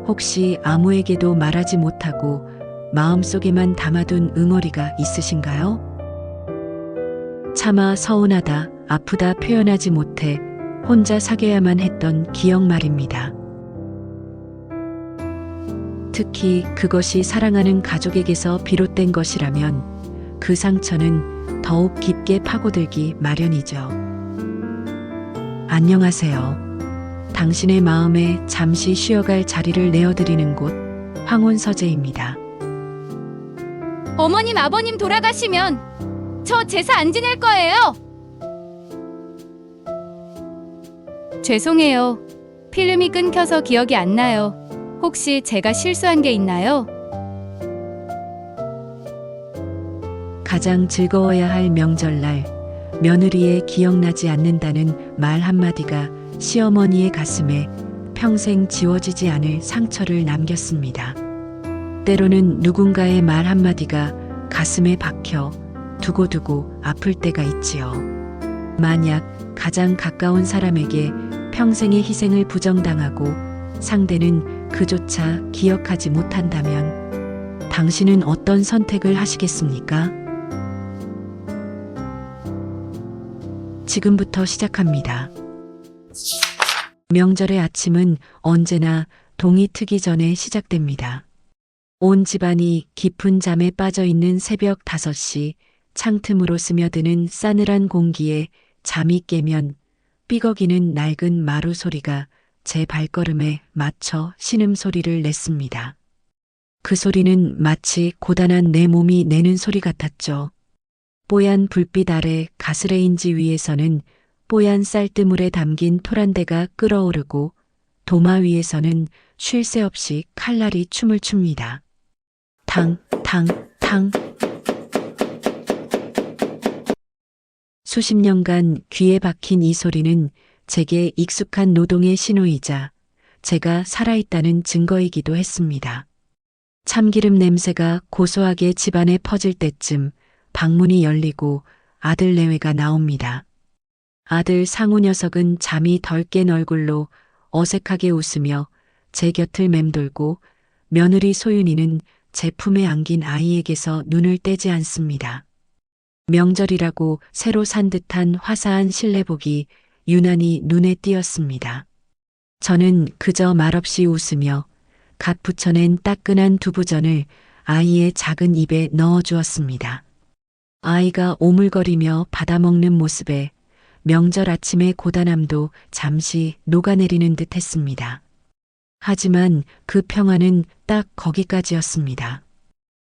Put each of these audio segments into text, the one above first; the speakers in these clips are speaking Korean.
혹시 아무에게도 말하지 못하고 마음속에만 담아둔 응어리가 있으신가요? 차마 서운하다, 아프다 표현하지 못해 혼자 사귀어야만 했던 기억 말입니다. 특히 그것이 사랑하는 가족에게서 비롯된 것이라면 그 상처는 더욱 깊게 파고들기 마련이죠. 안녕하세요. 당신의 마음에 잠시 쉬어갈 자리를 내어드리는 곳 황혼서재입니다. 어머님, 아버님 돌아가시면 저 제사 안 지낼 거예요. 죄송해요. 필름이 끊겨서 기억이 안 나요. 혹시 제가 실수한 게 있나요? 가장 즐거워야 할 명절날 며느리의 기억나지 않는다는 말 한마디가 시어머니의 가슴에 평생 지워지지 않을 상처를 남겼습니다. 때로는 누군가의 말 한마디가 가슴에 박혀 두고두고 아플 때가 있지요. 만약 가장 가까운 사람에게 평생의 희생을 부정당하고 상대는 그조차 기억하지 못한다면 당신은 어떤 선택을 하시겠습니까? 지금부터 시작합니다. 명절의 아침은 언제나 동이 트기 전에 시작됩니다. 온 집안이 깊은 잠에 빠져 있는 새벽 5시, 창틈으로 스며드는 싸늘한 공기에 잠이 깨면 삐걱이는 낡은 마루 소리가 제 발걸음에 맞춰 신음소리를 냈습니다. 그 소리는 마치 고단한 내 몸이 내는 소리 같았죠. 뽀얀 불빛 아래 가스레인지 위에서는 뽀얀 쌀뜨물에 담긴 토란대가 끓어오르고 도마 위에서는 쉴 새 없이 칼날이 춤을 춥니다. 탕, 탕, 탕. 수십 년간 귀에 박힌 이 소리는 제게 익숙한 노동의 신호이자 제가 살아있다는 증거이기도 했습니다. 참기름 냄새가 고소하게 집안에 퍼질 때쯤 방문이 열리고 아들 내외가 나옵니다. 아들 상우 녀석은 잠이 덜 깬 얼굴로 어색하게 웃으며 제 곁을 맴돌고 며느리 소윤이는 제 품에 안긴 아이에게서 눈을 떼지 않습니다. 명절이라고 새로 산 듯한 화사한 실내복이 유난히 눈에 띄었습니다. 저는 그저 말없이 웃으며 갓 부쳐낸 따끈한 두부전을 아이의 작은 입에 넣어 주었습니다. 아이가 오물거리며 받아먹는 모습에 명절 아침의 고단함도 잠시 녹아내리는 듯 했습니다. 하지만 그 평화는 딱 거기까지였습니다.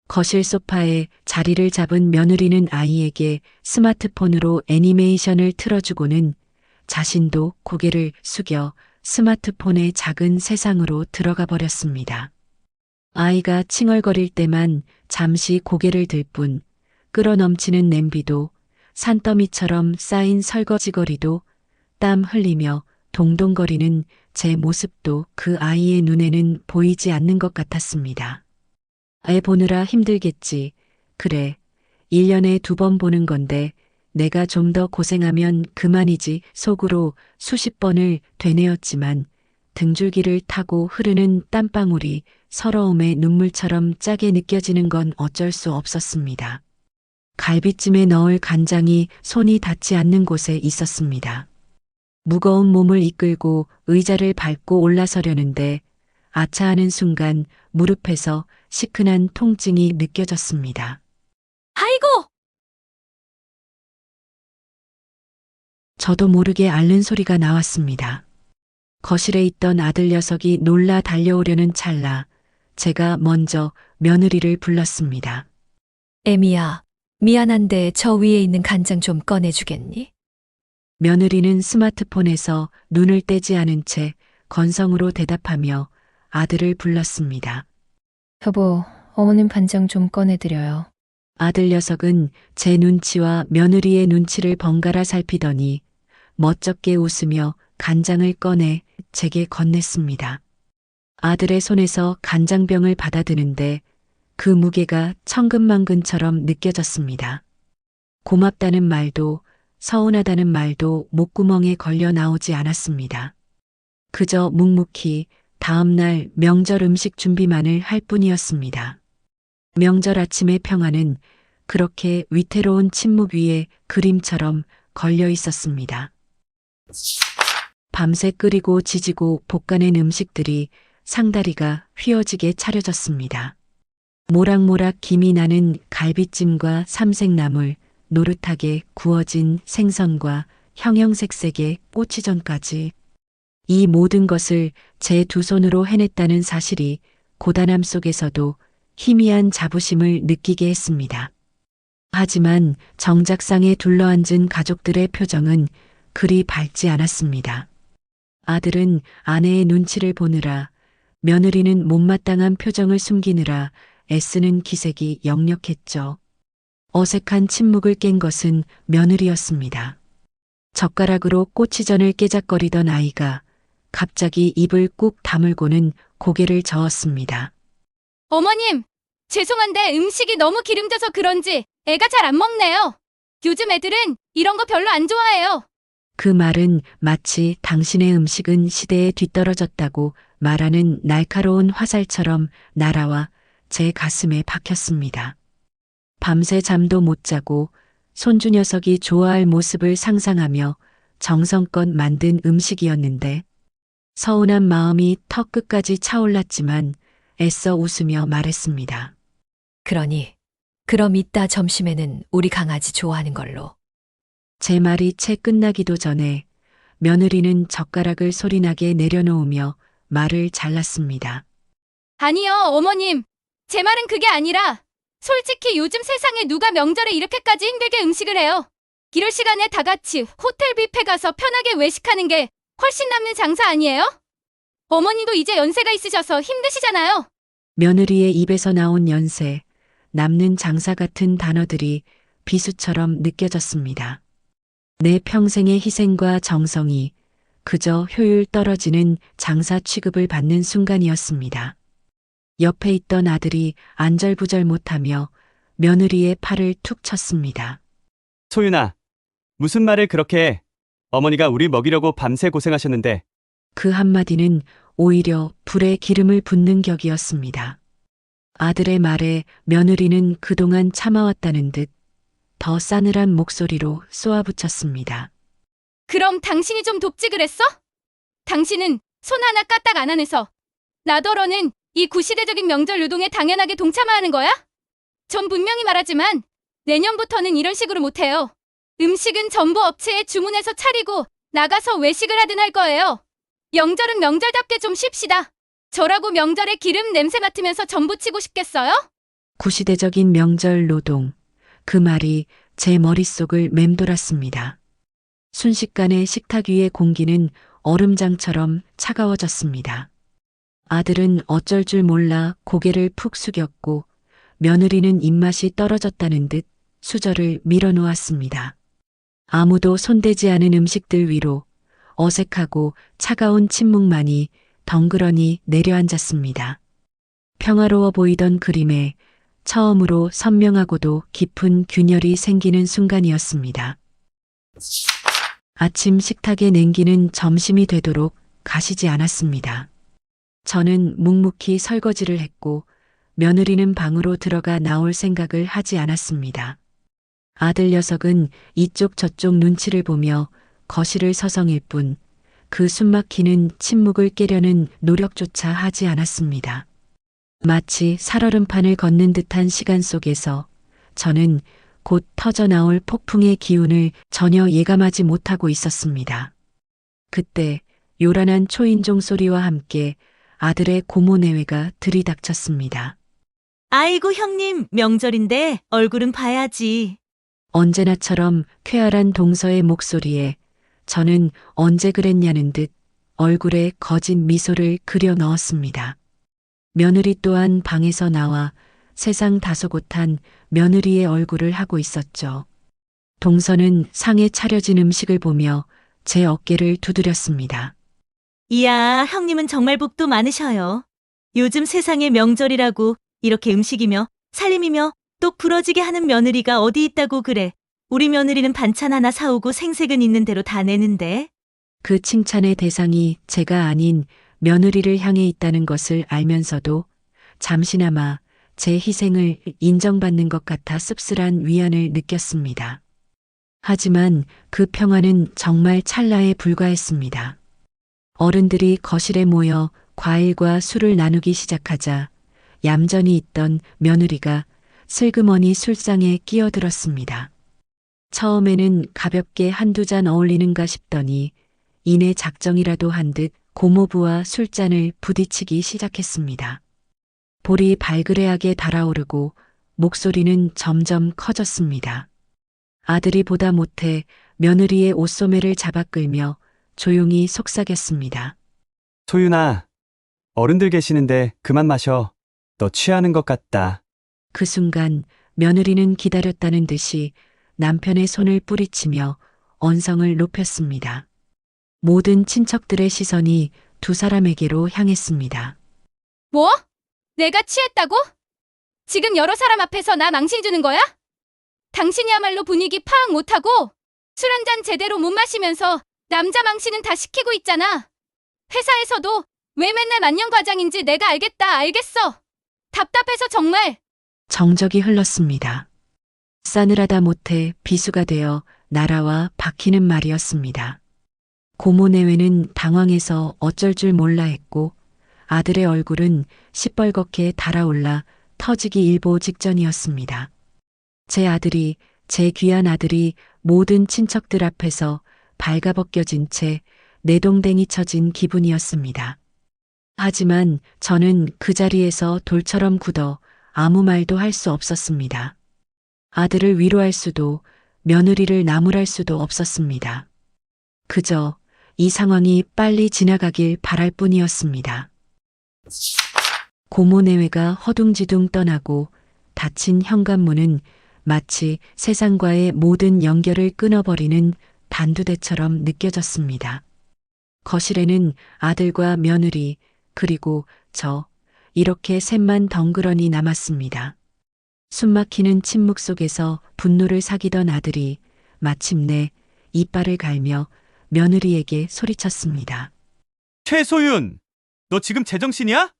거실 소파에 자리를 잡은 며느리는 아이에게 스마트폰으로 애니메이션을 틀어주고는 자신도 고개를 숙여 스마트폰의 작은 세상으로 들어가 버렸습니다. 아이가 칭얼거릴 때만 잠시 고개를 들 뿐 끓어넘치는 냄비도 산더미처럼 쌓인 설거지거리도 땀 흘리며 동동거리는 제 모습도 그 아이의 눈에는 보이지 않는 것 같았습니다. 애 보느라 힘들겠지. 그래, 1년에 2번 보는 건데 내가 좀 더 고생하면 그만이지 속으로 수십 번을 되뇌었지만 등줄기를 타고 흐르는 땀방울이 서러움의 눈물처럼 짜게 느껴지는 건 어쩔 수 없었습니다. 갈비찜에 넣을 간장이 손이 닿지 않는 곳에 있었습니다. 무거운 몸을 이끌고 의자를 밟고 올라서려는데 아차하는 순간 무릎에서 시큰한 통증이 느껴졌습니다. 아이고! 저도 모르게 앓는 소리가 나왔습니다. 거실에 있던 아들 녀석이 놀라 달려오려는 찰나 제가 먼저 며느리를 불렀습니다. 애미야, 미안한데 저 위에 있는 간장 좀 꺼내주겠니? 며느리는 스마트폰에서 눈을 떼지 않은 채 건성으로 대답하며 아들을 불렀습니다. 여보, 어머님 간장 좀 꺼내드려요. 아들 녀석은 제 눈치와 며느리의 눈치를 번갈아 살피더니 멋쩍게 웃으며 간장을 꺼내 제게 건넸습니다. 아들의 손에서 간장병을 받아드는데 그 무게가 천근만근처럼 느껴졌습니다. 고맙다는 말도 서운하다는 말도 목구멍에 걸려 나오지 않았습니다. 그저 묵묵히 다음날 명절 음식 준비만을 할 뿐이었습니다. 명절 아침의 평화는 그렇게 위태로운 침묵 위에 그림처럼 걸려 있었습니다. 밤새 끓이고 지지고 볶아낸 음식들이 상다리가 휘어지게 차려졌습니다. 모락모락 김이 나는 갈비찜과 삼색나물, 노릇하게 구워진 생선과 형형색색의 꼬치전까지 이 모든 것을 제 두 손으로 해냈다는 사실이 고단함 속에서도 희미한 자부심을 느끼게 했습니다. 하지만 정작상에 둘러앉은 가족들의 표정은 그리 밝지 않았습니다. 아들은 아내의 눈치를 보느라, 며느리는 못마땅한 표정을 숨기느라 애쓰는 기색이 역력했죠. 어색한 침묵을 깬 것은 며느리였습니다. 젓가락으로 꼬치전을 깨작거리던 아이가 갑자기 입을 꾹 다물고는 고개를 저었습니다. 어머님, 죄송한데 음식이 너무 기름져서 그런지 애가 잘 안 먹네요. 요즘 애들은 이런 거 별로 안 좋아해요. 그 말은 마치 당신의 음식은 시대에 뒤떨어졌다고 말하는 날카로운 화살처럼 날아와 제 가슴에 박혔습니다. 밤새 잠도 못 자고 손주 녀석이 좋아할 모습을 상상하며 정성껏 만든 음식이었는데 서운한 마음이 턱 끝까지 차올랐지만 애써 웃으며 말했습니다. 그럼 이따 점심에는 우리 강아지 좋아하는 걸로. 제 말이 채 끝나기도 전에 며느리는 젓가락을 소리나게 내려놓으며 말을 잘랐습니다. 아니요, 어머님. 제 말은 그게 아니라 솔직히 요즘 세상에 누가 명절에 이렇게까지 힘들게 음식을 해요. 이럴 시간에 다 같이 호텔 뷔페 가서 편하게 외식하는 게 훨씬 남는 장사 아니에요? 어머니도 이제 연세가 있으셔서 힘드시잖아요. 며느리의 입에서 나온 연세, 남는 장사 같은 단어들이 비수처럼 느껴졌습니다. 내 평생의 희생과 정성이 그저 효율 떨어지는 장사 취급을 받는 순간이었습니다. 옆에 있던 아들이 안절부절 못하며 며느리의 팔을 툭 쳤습니다. 소윤아, 무슨 말을 그렇게 해? 어머니가 우리 먹이려고 밤새 고생하셨는데. 그 한마디는 오히려 불에 기름을 붓는 격이었습니다. 아들의 말에 며느리는 그동안 참아왔다는 듯 더 싸늘한 목소리로 쏘아붙였습니다. 그럼 당신이 좀 돕지 그랬어? 당신은 손 하나 까딱 안 하면서 나더러는 이 구시대적인 명절 노동에 당연하게 동참하는 거야? 전 분명히 말하지만 내년부터는 이런 식으로 못해요. 음식은 전부 업체에 주문해서 차리고 나가서 외식을 하든 할 거예요. 명절은 명절답게 좀 쉽시다. 저라고 명절에 기름 냄새 맡으면서 전 부치고 싶겠어요? 구시대적인 명절 노동. 그 말이 제 머릿속을 맴돌았습니다. 순식간에 식탁 위의 공기는 얼음장처럼 차가워졌습니다. 아들은 어쩔 줄 몰라 고개를 푹 숙였고 며느리는 입맛이 떨어졌다는 듯 수저를 밀어놓았습니다. 아무도 손대지 않은 음식들 위로 어색하고 차가운 침묵만이 덩그러니 내려앉았습니다. 평화로워 보이던 그림에 처음으로 선명하고도 깊은 균열이 생기는 순간이었습니다. 아침 식탁에 냉기는 점심이 되도록 가시지 않았습니다. 저는 묵묵히 설거지를 했고 며느리는 방으로 들어가 나올 생각을 하지 않았습니다. 아들 녀석은 이쪽 저쪽 눈치를 보며 거실을 서성일 뿐 그 숨막히는 침묵을 깨려는 노력조차 하지 않았습니다. 마치 살얼음판을 걷는 듯한 시간 속에서 저는 곧 터져나올 폭풍의 기운을 전혀 예감하지 못하고 있었습니다. 그때 요란한 초인종 소리와 함께 아들의 고모 내외가 들이닥쳤습니다. 아이고 형님, 명절인데 얼굴은 봐야지. 언제나처럼 쾌활한 동서의 목소리에 저는 언제 그랬냐는 듯 얼굴에 거짓 미소를 그려 넣었습니다. 며느리 또한 방에서 나와 세상 다소곳한 며느리의 얼굴을 하고 있었죠. 동서는 상에 차려진 음식을 보며 제 어깨를 두드렸습니다. 이야, 형님은 정말 복도 많으셔요. 요즘 세상에 명절이라고 이렇게 음식이며 살림이며 똑 부러지게 하는 며느리가 어디 있다고 그래. 우리 며느리는 반찬 하나 사오고 생색은 있는 대로 다 내는데. 그 칭찬의 대상이 제가 아닌 며느리를 향해 있다는 것을 알면서도 잠시나마 제 희생을 인정받는 것 같아 씁쓸한 위안을 느꼈습니다. 하지만 그 평화는 정말 찰나에 불과했습니다. 어른들이 거실에 모여 과일과 술을 나누기 시작하자 얌전히 있던 며느리가 슬그머니 술상에 끼어들었습니다. 처음에는 가볍게 한두 잔 어울리는가 싶더니 이내 작정이라도 한 듯 고모부와 술잔을 부딪히기 시작했습니다. 볼이 발그레하게 달아오르고 목소리는 점점 커졌습니다. 아들이 보다 못해 며느리의 옷소매를 잡아 끌며 조용히 속삭였습니다. 소윤아, 어른들 계시는데 그만 마셔. 너 취하는 것 같다. 그 순간 며느리는 기다렸다는 듯이 남편의 손을 뿌리치며 언성을 높였습니다. 모든 친척들의 시선이 두 사람에게로 향했습니다. 뭐? 내가 취했다고? 지금 여러 사람 앞에서 나 망신 주는 거야? 당신이야말로 분위기 파악 못하고 술 한 잔 제대로 못 마시면서 남자 망신은 다 시키고 있잖아. 회사에서도 왜 맨날 만년과장인지 내가 알겠어. 답답해서 정말. 정적이 흘렀습니다. 싸늘하다 못해 비수가 되어 날아와 박히는 말이었습니다. 고모 내외는 당황해서 어쩔 줄 몰라 했고 아들의 얼굴은 시뻘겋게 달아올라 터지기 일보 직전이었습니다. 제 귀한 아들이 모든 친척들 앞에서 발가벗겨진 채 내동댕이 쳐진 기분이었습니다. 하지만 저는 그 자리에서 돌처럼 굳어 아무 말도 할 수 없었습니다. 아들을 위로할 수도 며느리를 나무랄 수도 없었습니다. 그저 이 상황이 빨리 지나가길 바랄 뿐이었습니다. 고모 내외가 허둥지둥 떠나고 닫힌 현관문은 마치 세상과의 모든 연결을 끊어버리는 단두대처럼 느껴졌습니다. 거실에는 아들과 며느리 그리고 저 이렇게 셋만 덩그러니 남았습니다. 숨막히는 침묵 속에서 분노를 사귀던 아들이 마침내 이빨을 갈며 며느리에게 소리쳤습니다. 최소윤, 너 지금 제정신이야?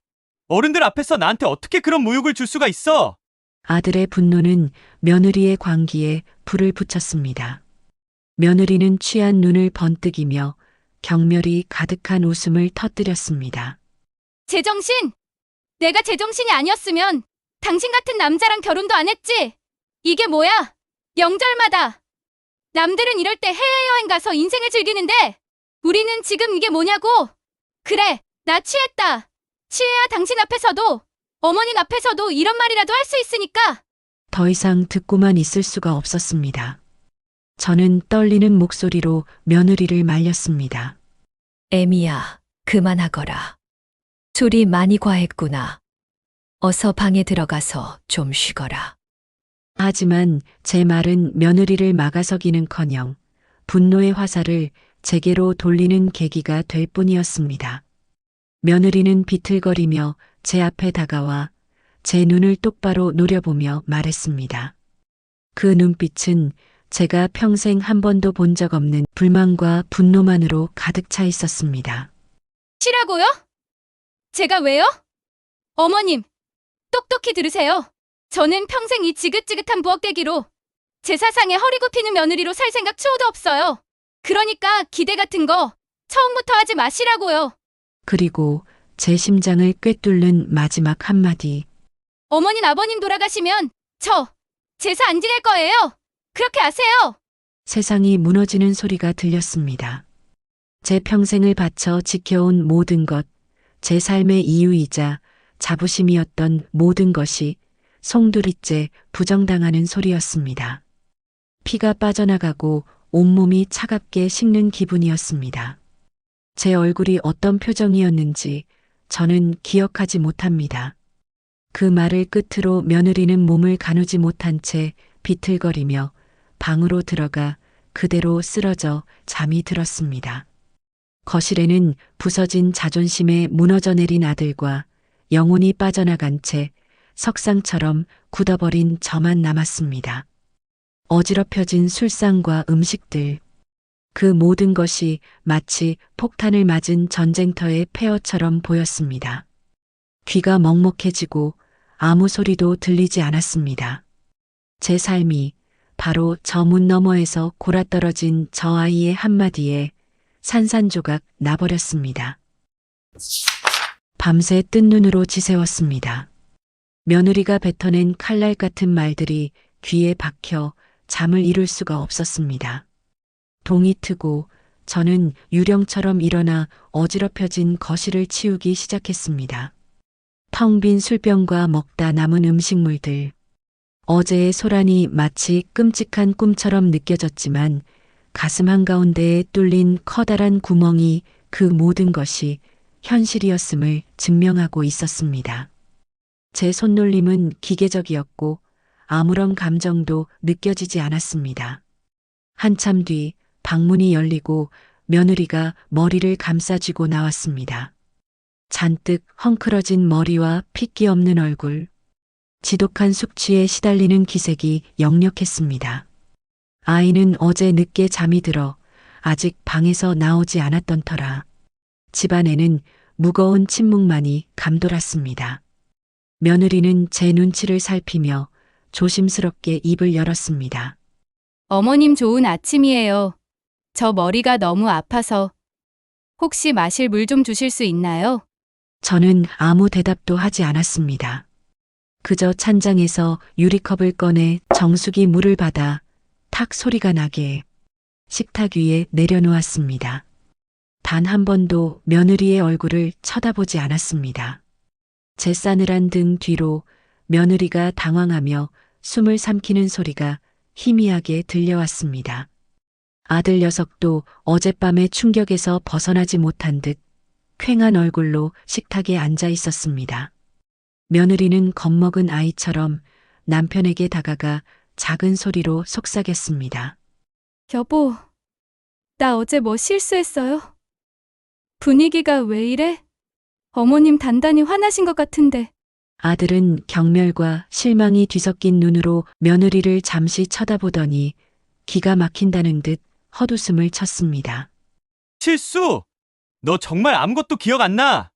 어른들 앞에서 나한테 어떻게 그런 모욕을 줄 수가 있어? 아들의 분노는 며느리의 광기에 불을 붙였습니다. 며느리는 취한 눈을 번뜩이며 경멸이 가득한 웃음을 터뜨렸습니다. 제정신! 내가 제정신이 아니었으면 당신 같은 남자랑 결혼도 안 했지? 이게 뭐야? 명절마다. 남들은 이럴 때 해외여행 가서 인생을 즐기는데 우리는 지금 이게 뭐냐고? 그래, 나 취했다. 취해야 당신 앞에서도 어머님 앞에서도 이런 말이라도 할 수 있으니까. 더 이상 듣고만 있을 수가 없었습니다. 저는 떨리는 목소리로 며느리를 말렸습니다. 애미야, 그만하거라. 술이 많이 과했구나. 어서 방에 들어가서 좀 쉬거라. 하지만 제 말은 며느리를 막아서기는커녕 분노의 화살을 제게로 돌리는 계기가 될 뿐이었습니다. 며느리는 비틀거리며 제 앞에 다가와 제 눈을 똑바로 노려보며 말했습니다. 그 눈빛은 제가 평생 한 번도 본 적 없는 불만과 분노만으로 가득 차 있었습니다. 쉬라고요? 제가 왜요? 어머님, 똑똑히 들으세요. 저는 평생 이 지긋지긋한 부엌대기로 제 사상에 허리 굽히는 며느리로 살 생각 추호도 없어요. 그러니까 기대 같은 거 처음부터 하지 마시라고요. 그리고 제 심장을 꿰뚫는 마지막 한마디. 어머님, 아버님 돌아가시면 저 제사 안 지낼 거예요. 그렇게 아세요. 세상이 무너지는 소리가 들렸습니다. 제 평생을 바쳐 지켜온 모든 것, 제 삶의 이유이자 자부심이었던 모든 것이 송두리째 부정당하는 소리였습니다. 피가 빠져나가고 온몸이 차갑게 식는 기분이었습니다. 제 얼굴이 어떤 표정이었는지 저는 기억하지 못합니다. 그 말을 끝으로 며느리는 몸을 가누지 못한 채 비틀거리며 방으로 들어가 그대로 쓰러져 잠이 들었습니다. 거실에는 부서진 자존심에 무너져 내린 아들과 영혼이 빠져나간 채 석상처럼 굳어버린 저만 남았습니다. 어지럽혀진 술상과 음식들, 그 모든 것이 마치 폭탄을 맞은 전쟁터의 폐허처럼 보였습니다. 귀가 먹먹해지고 아무 소리도 들리지 않았습니다. 제 삶이 바로 저 문 너머에서 골아떨어진 저 아이의 한마디에 산산조각 나버렸습니다. 밤새 뜬 눈으로 지새웠습니다. 며느리가 뱉어낸 칼날 같은 말들이 귀에 박혀 잠을 이룰 수가 없었습니다. 동이 트고 저는 유령처럼 일어나 어지럽혀진 거실을 치우기 시작했습니다. 텅 빈 술병과 먹다 남은 음식물들. 어제의 소란이 마치 끔찍한 꿈처럼 느껴졌지만 가슴 한가운데에 뚫린 커다란 구멍이 그 모든 것이 현실이었음을 증명하고 있었습니다. 제 손놀림은 기계적이었고 아무런 감정도 느껴지지 않았습니다. 한참 뒤 방문이 열리고 며느리가 머리를 감싸쥐고 나왔습니다. 잔뜩 헝클어진 머리와 핏기 없는 얼굴, 지독한 숙취에 시달리는 기색이 역력했습니다. 아이는 어제 늦게 잠이 들어 아직 방에서 나오지 않았던 터라 집안에는 무거운 침묵만이 감돌았습니다. 며느리는 제 눈치를 살피며 조심스럽게 입을 열었습니다. 어머님 좋은 아침이에요. 저 머리가 너무 아파서 혹시 마실 물 좀 주실 수 있나요? 저는 아무 대답도 하지 않았습니다. 그저 찬장에서 유리컵을 꺼내 정수기 물을 받아 탁 소리가 나게 식탁 위에 내려놓았습니다. 단 한 번도 며느리의 얼굴을 쳐다보지 않았습니다. 제 싸늘한 등 뒤로 며느리가 당황하며 숨을 삼키는 소리가 희미하게 들려왔습니다. 아들 녀석도 어젯밤의 충격에서 벗어나지 못한 듯 퀭한 얼굴로 식탁에 앉아 있었습니다. 며느리는 겁먹은 아이처럼 남편에게 다가가 작은 소리로 속삭였습니다. 여보, 나 어제 뭐 실수했어요? 분위기가 왜 이래? 어머님 단단히 화나신 것 같은데. 아들은 경멸과 실망이 뒤섞인 눈으로 며느리를 잠시 쳐다보더니 기가 막힌다는 듯 헛웃음을 쳤습니다. 실수! 너 정말 아무것도 기억 안 나!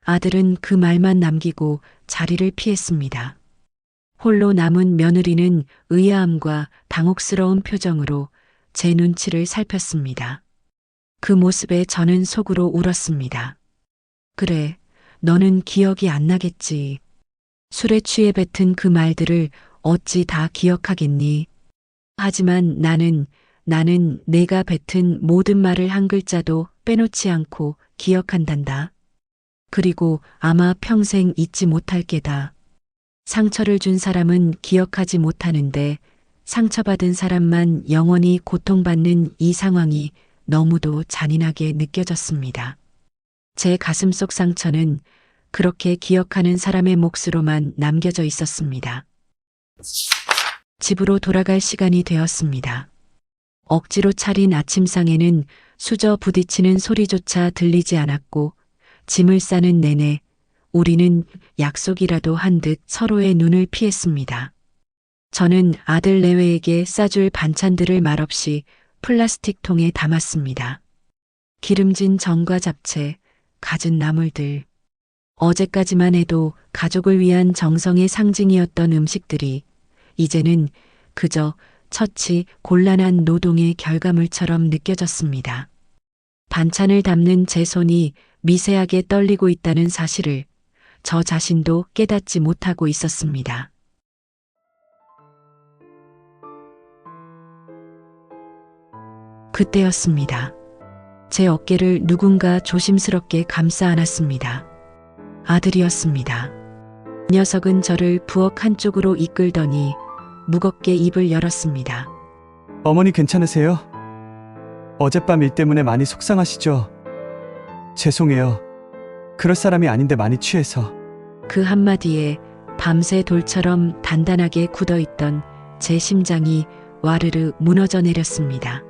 아들은 그 말만 남기고 자리를 피했습니다. 홀로 남은 며느리는 의아함과 당혹스러운 표정으로 제 눈치를 살폈습니다. 그 모습에 저는 속으로 울었습니다. 그래, 너는 기억이 안 나겠지. 술에 취해 뱉은 그 말들을 어찌 다 기억하겠니? 하지만 나는 내가 뱉은 모든 말을 한 글자도 빼놓지 않고 기억한단다. 그리고 아마 평생 잊지 못할 게다. 상처를 준 사람은 기억하지 못하는데 상처받은 사람만 영원히 고통받는 이 상황이 너무도 잔인하게 느껴졌습니다. 제 가슴속 상처는 그렇게 기억하는 사람의 몫으로만 남겨져 있었습니다. 집으로 돌아갈 시간이 되었습니다. 억지로 차린 아침상에는 수저 부딪히는 소리조차 들리지 않았고 짐을 싸는 내내 우리는 약속이라도 한 듯 서로의 눈을 피했습니다. 저는 아들 내외에게 싸줄 반찬들을 말없이 플라스틱 통에 담았습니다. 기름진 전과 잡채, 갖은 나물들. 어제까지만 해도 가족을 위한 정성의 상징이었던 음식들이 이제는 그저 처치 곤란한 노동의 결과물처럼 느껴졌습니다. 반찬을 담는 제 손이 미세하게 떨리고 있다는 사실을 저 자신도 깨닫지 못하고 있었습니다. 그때였습니다. 제 어깨를 누군가 조심스럽게 감싸 안았습니다. 아들이었습니다. 녀석은 저를 부엌 한쪽으로 이끌더니 무겁게 입을 열었습니다. 어머니 괜찮으세요? 어젯밤 일 때문에 많이 속상하시죠? 죄송해요. 그럴 사람이 아닌데 많이 취해서. 그 한마디에 밤새 돌처럼 단단하게 굳어있던 제 심장이 와르르 무너져 내렸습니다.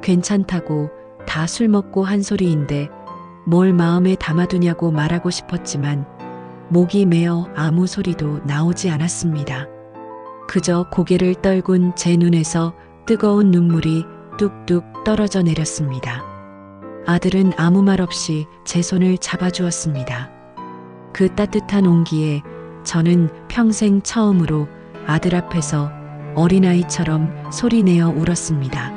괜찮다고 다 술 먹고 한 소리인데 뭘 마음에 담아두냐고 말하고 싶었지만 목이 메어 아무 소리도 나오지 않았습니다. 그저 고개를 떨군 제 눈에서 뜨거운 눈물이 뚝뚝 떨어져 내렸습니다. 아들은 아무 말 없이 제 손을 잡아주었습니다. 그 따뜻한 온기에 저는 평생 처음으로 아들 앞에서 어린아이처럼 소리내어 울었습니다.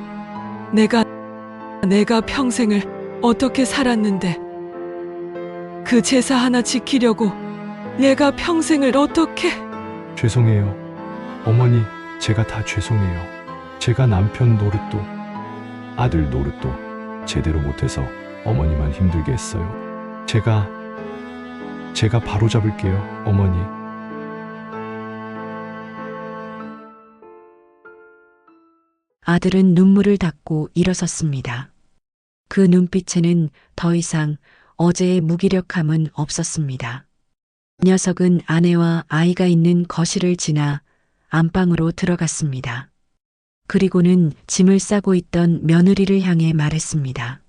내가 평생을 어떻게 살았는데 그 제사 하나 지키려고 내가 평생을 어떻게. 죄송해요. 어머니, 제가 다 죄송해요. 제가 남편 노릇도 아들 노릇도 제대로 못해서 어머니만 힘들게 했어요. 제가 바로잡을게요, 어머니. 아들은 눈물을 닦고 일어섰습니다. 그 눈빛에는 더 이상 어제의 무기력함은 없었습니다. 녀석은 아내와 아이가 있는 거실을 지나 안방으로 들어갔습니다. 그리고는 짐을 싸고 있던 며느리를 향해 말했습니다.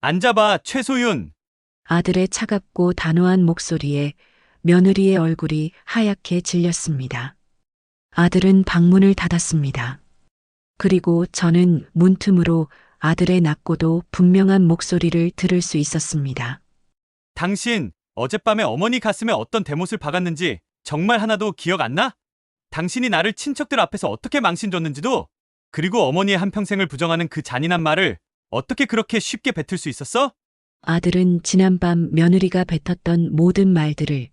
앉아봐, 최소윤. 아들의 차갑고 단호한 목소리에 며느리의 얼굴이 하얗게 질렸습니다. 아들은 방문을 닫았습니다. 그리고 저는 문틈으로 아들의 낮고도 분명한 목소리를 들을 수 있었습니다. 당신 어젯밤에 어머니 가슴에 어떤 대못을 박았는지 정말 하나도 기억 안 나? 당신이 나를 친척들 앞에서 어떻게 망신 줬는지도, 그리고 어머니의 한평생을 부정하는 그 잔인한 말을 어떻게 그렇게 쉽게 뱉을 수 있었어? 아들은 지난밤 며느리가 뱉었던 모든 말들을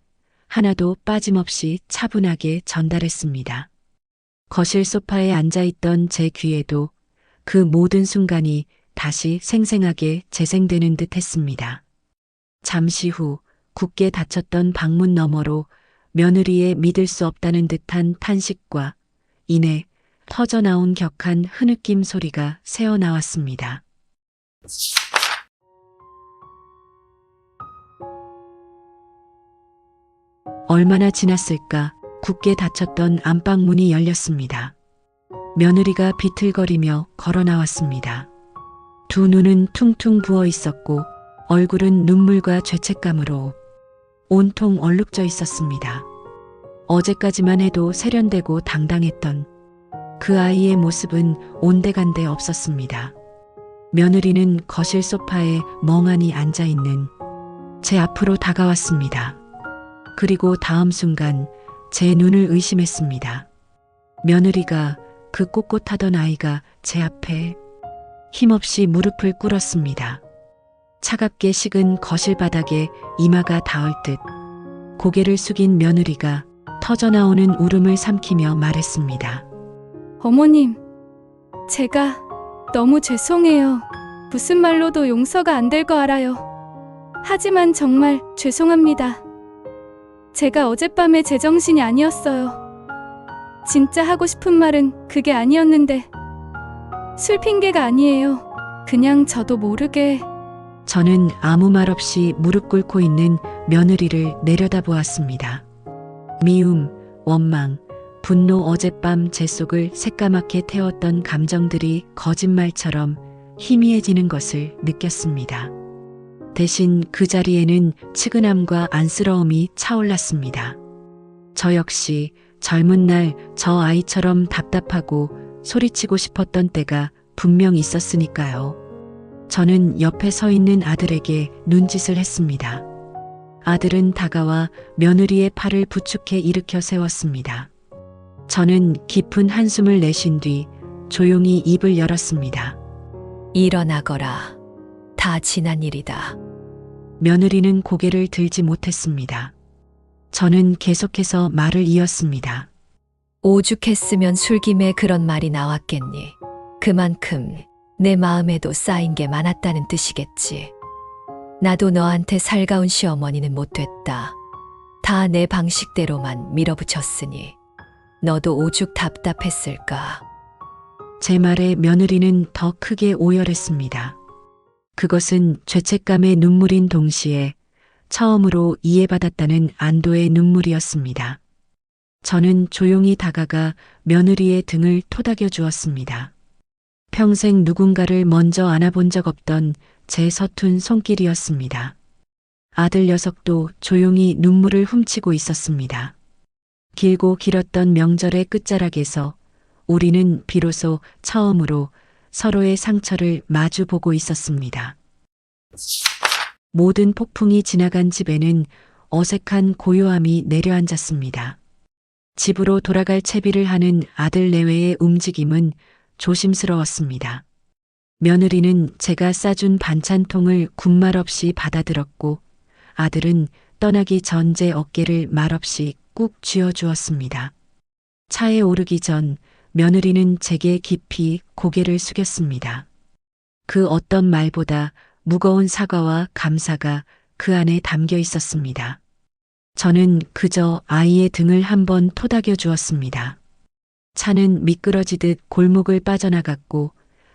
하나도 빠짐없이 차분하게 전달했습니다. 거실 소파에 앉아있던 제 귀에도 그 모든 순간이 다시 생생하게 재생되는 듯 했습니다. 잠시 후 굳게 닫혔던 방문 너머로 며느리의 믿을 수 없다는 듯한 탄식과 이내 터져나온 격한 흐느낌 소리가 새어나왔습니다. 얼마나 지났을까? 굳게 닫혔던 안방문이 열렸습니다. 며느리가 비틀거리며 걸어 나왔습니다. 두 눈은 퉁퉁 부어 있었고 얼굴은 눈물과 죄책감으로 온통 얼룩져 있었습니다. 어제까지만 해도 세련되고 당당했던 그 아이의 모습은 온데간데 없었습니다. 며느리는 거실 소파에 멍하니 앉아있는 제 앞으로 다가왔습니다. 그리고 다음 순간 제 눈을 의심했습니다. 며느리가 그 꼿꼿하던 아이가 제 앞에 힘없이 무릎을 꿇었습니다. 차갑게 식은 거실 바닥에 이마가 닿을 듯 고개를 숙인 며느리가 터져나오는 울음을 삼키며 말했습니다. 어머님, 제가 너무 죄송해요. 무슨 말로도 용서가 안 될 거 알아요. 하지만 정말 죄송합니다. 제가 어젯밤에 제정신이 아니었어요. 진짜 하고 싶은 말은 그게 아니었는데 술 핑계가 아니에요. 그냥 저도 모르게. 저는 아무 말 없이 무릎 꿇고 있는 며느리를 내려다보았습니다. 미움, 원망, 분노, 어젯밤 제 속을 새까맣게 태웠던 감정들이 거짓말처럼 희미해지는 것을 느꼈습니다. 대신 그 자리에는 측은함과 안쓰러움이 차올랐습니다. 저 역시 젊은 날 저 아이처럼 답답하고 소리치고 싶었던 때가 분명 있었으니까요. 저는 옆에 서 있는 아들에게 눈짓을 했습니다. 아들은 다가와 며느리의 팔을 부축해 일으켜 세웠습니다. 저는 깊은 한숨을 내쉰 뒤 조용히 입을 열었습니다. 일어나거라. 다 지난 일이다. 며느리는 고개를 들지 못했습니다. 저는 계속해서 말을 이었습니다. 오죽했으면 술김에 그런 말이 나왔겠니. 그만큼 내 마음에도 쌓인 게 많았다는 뜻이겠지. 나도 너한테 살가운 시어머니는 못됐다. 다 내 방식대로만 밀어붙였으니 너도 오죽 답답했을까. 제 말에 며느리는 더 크게 오열했습니다. 그것은 죄책감의 눈물인 동시에 처음으로 이해받았다는 안도의 눈물이었습니다. 저는 조용히 다가가 며느리의 등을 토닥여 주었습니다. 평생 누군가를 먼저 안아본 적 없던 제 서툰 손길이었습니다. 아들 녀석도 조용히 눈물을 훔치고 있었습니다. 길고 길었던 명절의 끝자락에서 우리는 비로소 처음으로 서로의 상처를 마주 보고 있었습니다. 모든 폭풍이 지나간 집에는 어색한 고요함이 내려앉았습니다. 집으로 돌아갈 채비를 하는 아들 내외의 움직임은 조심스러웠습니다. 며느리는 제가 싸준 반찬통을 군말 없이 받아들었고 아들은 떠나기 전 제 어깨를 말없이 꾹 쥐어주었습니다. 차에 오르기 전 며느리는 제게 깊이 고개를 숙였습니다. 그 어떤 말보다 무거운 사과와 감사가 그 안에 담겨 있었습니다. 저는 그저 아이의 등을 한번 토닥여 주었습니다. 차는 미끄러지듯 골목을 빠져나갔고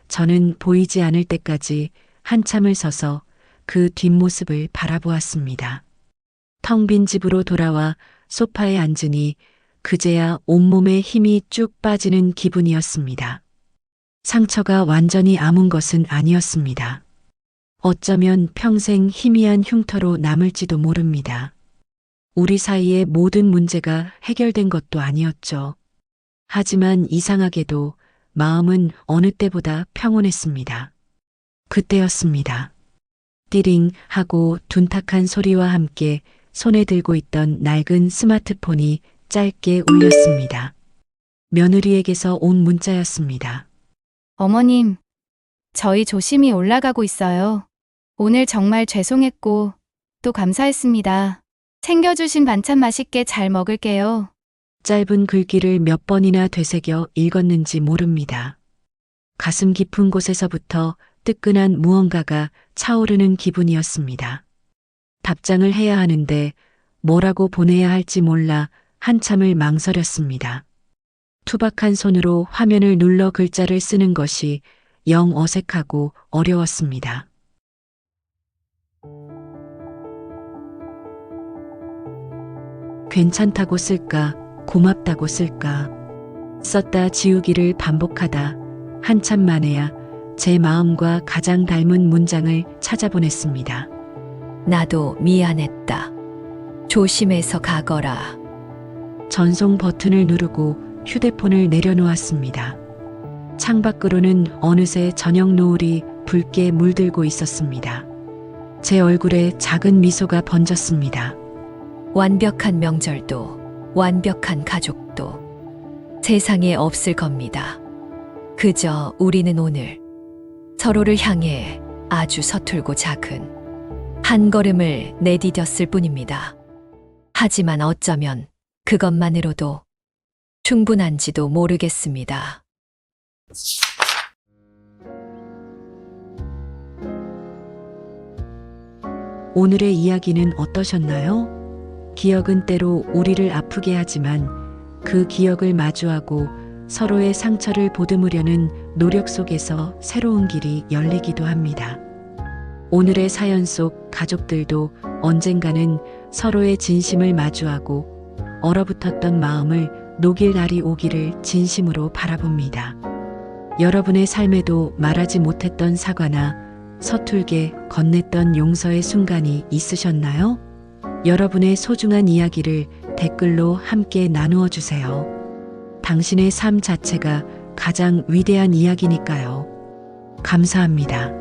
저는 보이지 않을 때까지 한참을 서서 그 뒷모습을 바라보았습니다. 텅 빈 집으로 돌아와 소파에 앉으니 그제야 온몸에 힘이 쭉 빠지는 기분이었습니다. 상처가 완전히 아문 것은 아니었습니다. 어쩌면 평생 희미한 흉터로 남을지도 모릅니다. 우리 사이의 모든 문제가 해결된 것도 아니었죠. 하지만 이상하게도 마음은 어느 때보다 평온했습니다. 그때였습니다. 띠링 하고 둔탁한 소리와 함께 손에 들고 있던 낡은 스마트폰이 짧게 울렸습니다. 며느리에게서 온 문자였습니다. 어머님, 저희 조심히 올라가고 있어요. 오늘 정말 죄송했고 또 감사했습니다. 챙겨주신 반찬 맛있게 잘 먹을게요. 짧은 글귀를 몇 번이나 되새겨 읽었는지 모릅니다. 가슴 깊은 곳에서부터 뜨끈한 무언가가 차오르는 기분이었습니다. 답장을 해야 하는데 뭐라고 보내야 할지 몰라 한참을 망설였습니다. 투박한 손으로 화면을 눌러 글자를 쓰는 것이 영 어색하고 어려웠습니다. 괜찮다고 쓸까, 고맙다고 쓸까. 썼다 지우기를 반복하다 한참 만에야 제 마음과 가장 닮은 문장을 찾아보냈습니다. 나도 미안했다. 조심해서 가거라. 전송 버튼을 누르고 휴대폰을 내려놓았습니다. 창밖으로는 어느새 저녁 노을이 붉게 물들고 있었습니다. 제 얼굴에 작은 미소가 번졌습니다. 완벽한 명절도 완벽한 가족도 세상에 없을 겁니다. 그저 우리는 오늘 서로를 향해 아주 서툴고 작은 한 걸음을 내디뎠을 뿐입니다. 하지만 어쩌면 그것만으로도 충분한지도 모르겠습니다. 오늘의 이야기는 어떠셨나요? 기억은 때로 우리를 아프게 하지만 그 기억을 마주하고 서로의 상처를 보듬으려는 노력 속에서 새로운 길이 열리기도 합니다. 오늘의 사연 속 가족들도 언젠가는 서로의 진심을 마주하고 얼어붙었던 마음을 녹일 날이 오기를 진심으로 바라봅니다. 여러분의 삶에도 말하지 못했던 사과나 서툴게 건넸던 용서의 순간이 있으셨나요? 여러분의 소중한 이야기를 댓글로 함께 나누어 주세요. 당신의 삶 자체가 가장 위대한 이야기니까요. 감사합니다.